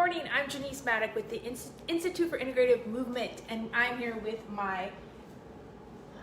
morning, I'm Janice Maddock with the Institute for Integrative Movement, and I'm here with my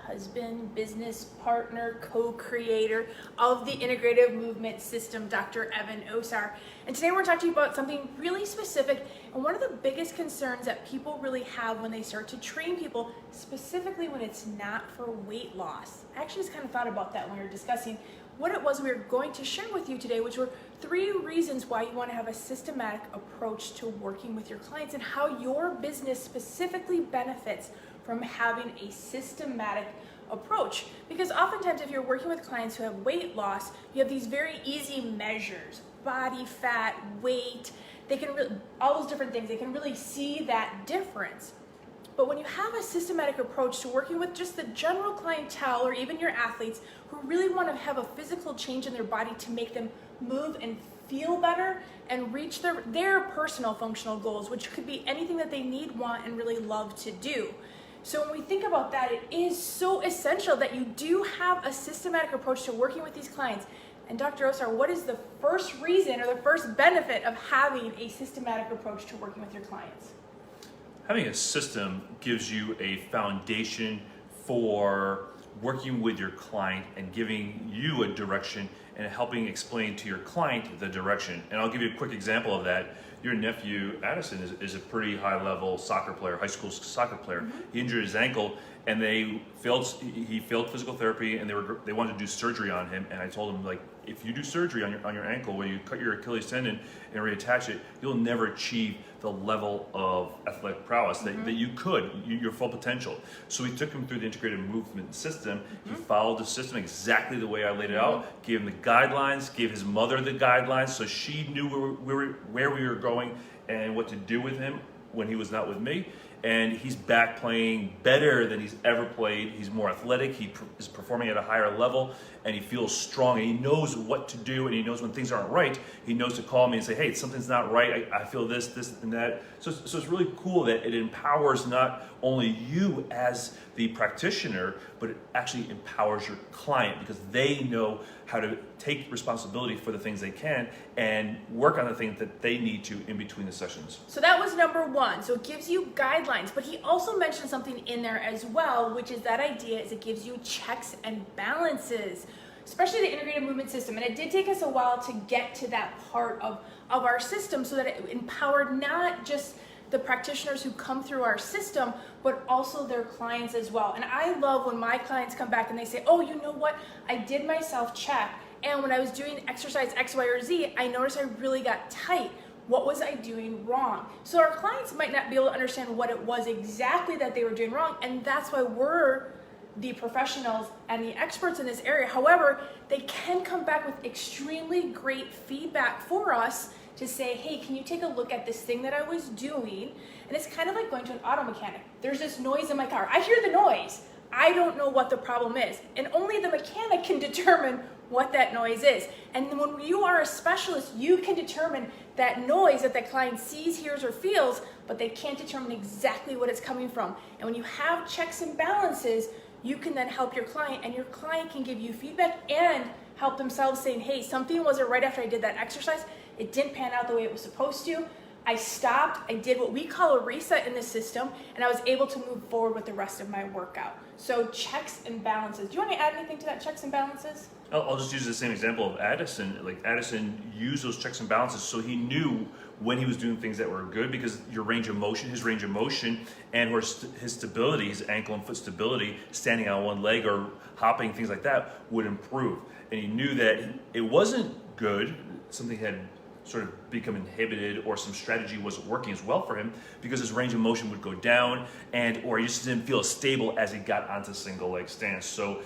husband, business partner, co-creator of the Integrative Movement System, Dr. Evan Osar. And today we're talking about something really specific and one of the biggest concerns that people really have when they start to train people, specifically when it's not for weight loss. I actually just kind of thought about that when we were discussing what it was we were going to share with you today, which were 3 reasons why you want to have a systematic approach to working with your clients and how your business specifically benefits from having a systematic approach. Because oftentimes if you're working with clients who have weight loss, you have these very easy measures, body fat, weight, they can all those different things, they can really see that difference. But when you have a systematic approach to working with just the general clientele or even your athletes who really want to have a physical change in their body to make them move and feel better and reach their personal functional goals, which could be anything that they need, want, and really love to do. So when we think about that, it is so essential that you do have a systematic approach to working with these clients. And Dr. Osar, what is the first reason or the first benefit of having a systematic approach to working with your clients? Having a system gives you a foundation for working with your client and giving you a direction and helping explain to your client the direction. And I'll give you a quick example of that. Your nephew, Addison, is a pretty high-level soccer player, high school soccer player. Mm-hmm. He injured his ankle, and he failed physical therapy, and they wanted to do surgery on him. And I told him, like, if you do surgery on your ankle, where you cut your Achilles tendon and reattach it, you'll never achieve the level of athletic prowess that you could, your full potential. So we took him through the integrated movement system. He followed the system exactly the way I laid it out, gave him the guidelines, gave his mother the guidelines, so she knew where we were going and what to do with him when he was not with me. And he's back playing better than he's ever played. He's more athletic, he is performing at a higher level, and he feels strong, and he knows what to do, and he knows when things aren't right. He knows to call me and say, hey, something's not right, I feel this, and that. So it's really cool that it empowers not only you as the practitioner, but it actually empowers your client because they know how to take responsibility for the things they can and work on the things that they need to in between the sessions. So that was number 1. So it gives you guidelines, but he also mentioned something in there as well, which is that idea is it gives you checks and balances, especially the integrated movement system. And it did take us a while to get to that part of our system so that it empowered not just the practitioners who come through our system, but also their clients as well. And I love when my clients come back and they say, oh, you know what? I did my self-check, and when I was doing exercise X, Y, or Z, I noticed I really got tight. What was I doing wrong? So our clients might not be able to understand what it was exactly that they were doing wrong, and that's why we're the professionals and the experts in this area. However, they can come back with extremely great feedback for us to say, hey, can you take a look at this thing that I was doing? And it's kind of like going to an auto mechanic. There's this noise in my car. I hear the noise. I don't know what the problem is. And only the mechanic can determine what that noise is. And when you are a specialist, you can determine that noise that the client sees, hears, or feels, but they can't determine exactly what it's coming from. And when you have checks and balances, you can then help your client, and your client can give you feedback and help themselves saying, hey, something wasn't right after I did that exercise. It didn't pan out the way it was supposed to. I stopped, I did what we call a reset in the system, and I was able to move forward with the rest of my workout. So checks and balances. Do you want to add anything to that, checks and balances? I'll just use the same example of Addison. Like Addison used those checks and balances so he knew when he was doing things that were good, because his range of motion and his stability, his ankle and foot stability, standing on one leg or hopping, things like that, would improve. And he knew that it wasn't good, something had sort of become inhibited or some strategy wasn't working as well for him because his range of motion would go down or he just didn't feel as stable as he got onto single leg stance. So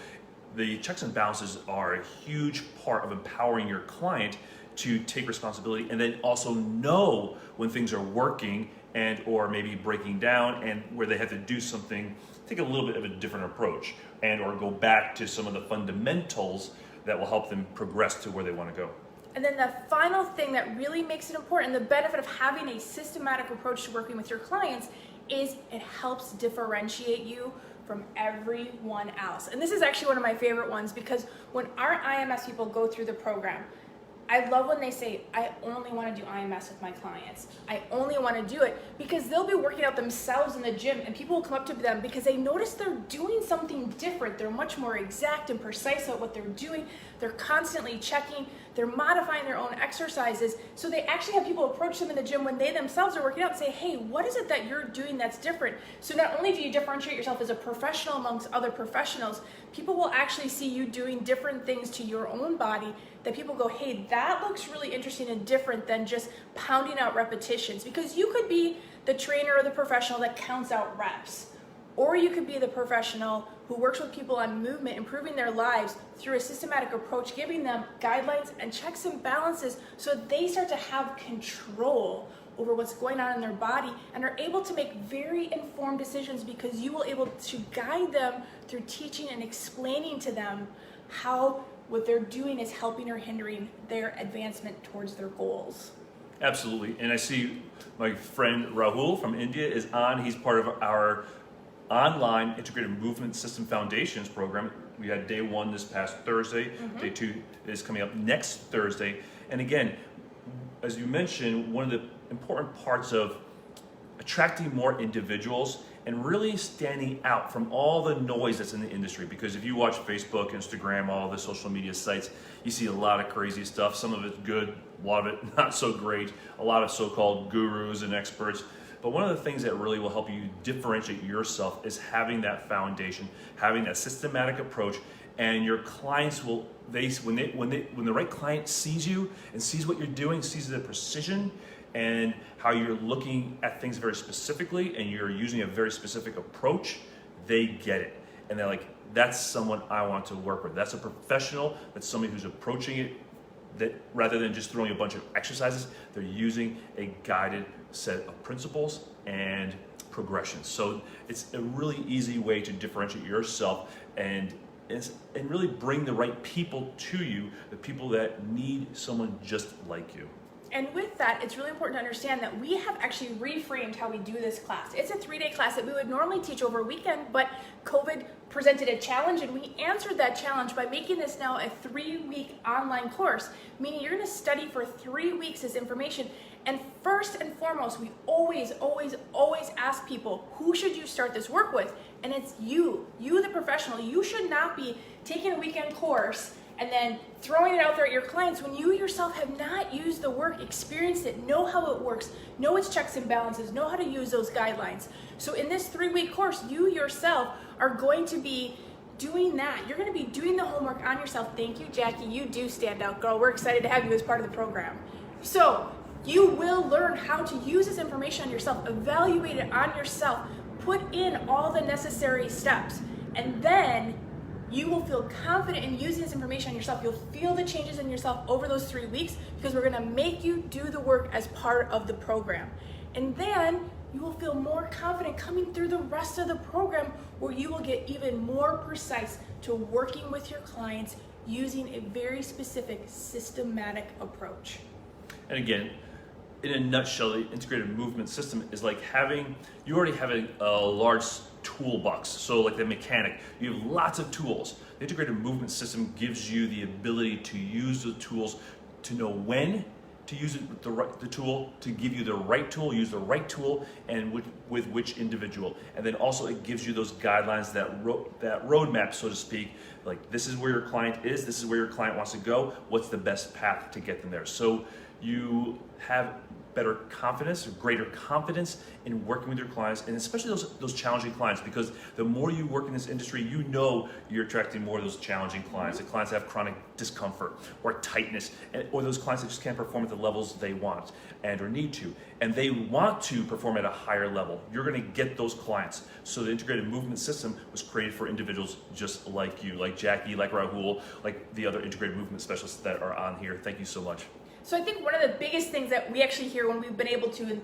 the checks and balances are a huge part of empowering your client to take responsibility and then also know when things are working and or maybe breaking down and where they have to do something, take a little bit of a different approach and or go back to some of the fundamentals that will help them progress to where they want to go. And then the final thing that really makes it important, the benefit of having a systematic approach to working with your clients, is it helps differentiate you from everyone else. And this is actually one of my favorite ones because when our IMS people go through the program, I love when they say, I only want to do IMS with my clients. I only want to do it because they'll be working out themselves in the gym and people will come up to them because they notice they're doing something different. They're much more exact and precise at what they're doing. They're constantly checking. They're modifying their own exercises. So they actually have people approach them in the gym when they themselves are working out and say, hey, what is it that you're doing that's different? So not only do you differentiate yourself as a professional amongst other professionals, people will actually see you doing different things to your own body that people go, hey, that looks really interesting and different than just pounding out repetitions. Because you could be the trainer or the professional that counts out reps. Or you could be the professional who works with people on movement, improving their lives through a systematic approach, giving them guidelines and checks and balances so they start to have control over what's going on in their body and are able to make very informed decisions because you will able to guide them through teaching and explaining to them how what they're doing is helping or hindering their advancement towards their goals. Absolutely. And I see my friend Rahul from India is on. He's part of our online Integrated Movement System Foundations program. We had day 1 this past Thursday. Day 2 is coming up next Thursday. And again, as you mentioned, one of the important parts of attracting more individuals and really standing out from all the noise that's in the industry, because if you watch Facebook, Instagram, all the social media sites, you see a lot of crazy stuff. Some of it's good, a lot of it not so great, a lot of so-called gurus and experts. But one of the things that really will help you differentiate yourself is having that foundation, having that systematic approach, and your clients will, when the right client sees you and sees what you're doing, sees the precision and how you're looking at things very specifically and you're using a very specific approach, they get it. And they're like, that's someone I want to work with. That's a professional, that's somebody who's approaching it, that rather than just throwing a bunch of exercises, they're using a guided set of principles and progressions. So it's a really easy way to differentiate yourself and really bring the right people to you, the people that need someone just like you. And with that, it's really important to understand that we have actually reframed how we do this class. It's a 3-day class that we would normally teach over a weekend, but COVID presented a challenge and we answered that challenge by making this now a 3-week online course, meaning you're gonna study for 3 weeks this information. And first and foremost, we always ask people, who should you start this work with? And it's you the professional. You should not be taking a weekend course and then throwing it out there at your clients when you yourself have not used the work, experienced it, know how it works, know its checks and balances, know how to use those guidelines. So in this 3-week course, you yourself are going to be doing that. You're going to be doing the homework on yourself. Thank you, Jackie. You do stand out, girl. We're excited to have you as part of the program. So you will learn how to use this information on yourself, evaluate it on yourself, put in all the necessary steps, and then you will feel confident in using this information on yourself. You'll feel the changes in yourself over those 3 weeks because we're gonna make you do the work as part of the program. And then you will feel more confident coming through the rest of the program where you will get even more precise to working with your clients using a very specific systematic approach. And again, in a nutshell, the integrated movement system is like you already have a large toolbox. So like the mechanic, you have lots of tools. The integrated movement system gives you the ability to use the tools, to know when to use the tool, to give you the right tool, use the right tool, and with which individual. And then also it gives you those guidelines, that roadmap, so to speak, like this is where your client is, this is where your client wants to go, what's the best path to get them there. So you have better confidence, or greater confidence in working with your clients, and especially those challenging clients, because the more you work in this industry, you know you're attracting more of those challenging clients, the clients that have chronic discomfort or tightness, or those clients that just can't perform at the levels they want and or need to, and they want to perform at a higher level. You're gonna get those clients. So the integrated movement system was created for individuals just like you, like Jackie, like Rahul, like the other integrated movement specialists that are on here. Thank you so much. So I think one of the biggest things that we actually hear when we've been able to, in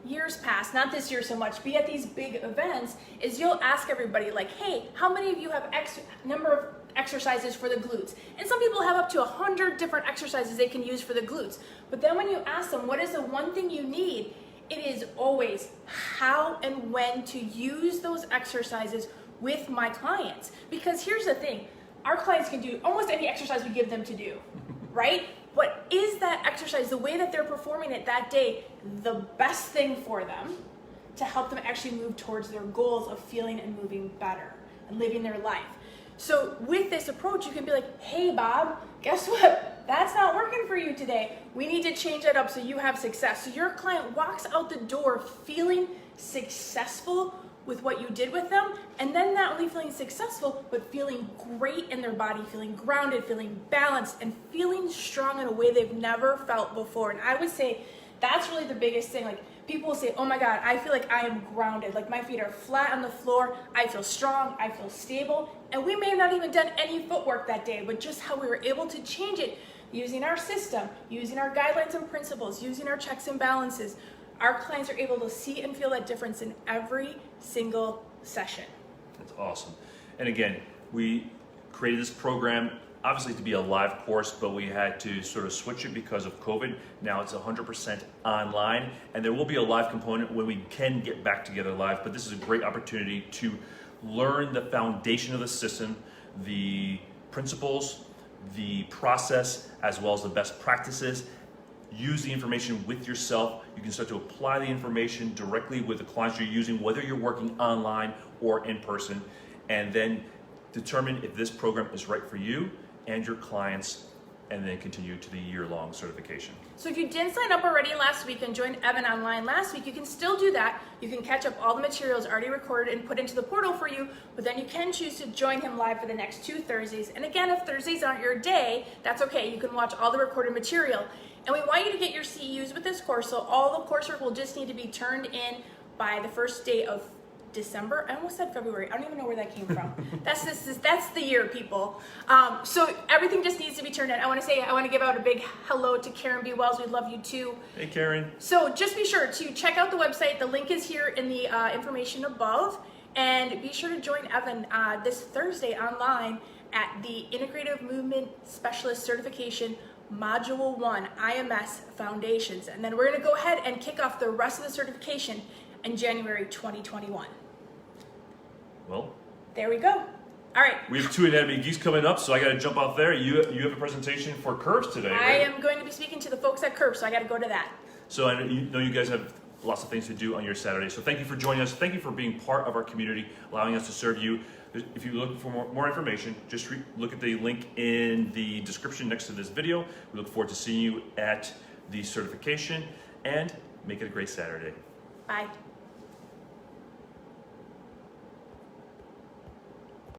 years past, not this year so much, be at these big events, is you'll ask everybody like, hey, how many of you have X number of exercises for the glutes? And some people have up to 100 different exercises they can use for the glutes. But then when you ask them, what is the one thing you need? It is always how and when to use those exercises with my clients. Because here's the thing, our clients can do almost any exercise we give them to do, right? But is that exercise, the way that they're performing it that day, the best thing for them to help them actually move towards their goals of feeling and moving better and living their life? So with this approach, you can be like, hey, Bob, guess what? That's not working for you today. We need to change that up so you have success. So your client walks out the door feeling successful with what you did with them, and then not only feeling successful, but feeling great in their body, feeling grounded, feeling balanced, and feeling strong in a way they've never felt before. And I would say that's really the biggest thing. Like, people will say, oh my God, I feel like I am grounded. Like, my feet are flat on the floor. I feel strong. I feel stable. And we may have not even done any footwork that day, but just how we were able to change it using our system, using our guidelines and principles, using our checks and balances. Our clients are able to see and feel that difference in every single session. That's awesome. And again, we created this program obviously to be a live course, but we had to sort of switch it because of COVID. Now it's 100% online, and there will be a live component when we can get back together live, but this is a great opportunity to learn the foundation of the system, the principles, the process, as well as the best practices. Use the information with yourself. You can start to apply the information directly with the clients you're using, whether you're working online or in person, and then determine if this program is right for you and your clients, and then continue to the year-long certification. So if you didn't sign up already last week and join Evan online last week, you can still do that. You can catch up all the materials already recorded and put into the portal for you, but then you can choose to join him live for the next 2 Thursdays. And again, if Thursdays aren't your day, that's okay. You can watch all the recorded material. And we want you to get your CEUs with this course, so all the coursework will just need to be turned in by the first day of December. I almost said February. I don't even know where that came from. That's the year, people. So everything just needs to be turned in. I want to give out a big hello to Karen B. Wells. We love you too. Hey, Karen. So just be sure to check out the website. The link is here in the information above. And be sure to join Evan this Thursday online at the Integrative Movement Specialist Certification Module 1, IMS Foundations. And then we're going to go ahead and kick off the rest of the certification in January 2021. Well, there we go. All right. We have 2 Anatomy Geeks coming up, so I got to jump off there. You have a presentation for Curves today, right? I am going to be speaking to the folks at Curves, so I got to go to that. So I know you guys have lots of things to do on your Saturday. So thank you for joining us. Thank you for being part of our community, allowing us to serve you. If you're looking for more information, just look at the link in the description next to this video. We look forward to seeing you at the certification, and make it a great Saturday. Bye.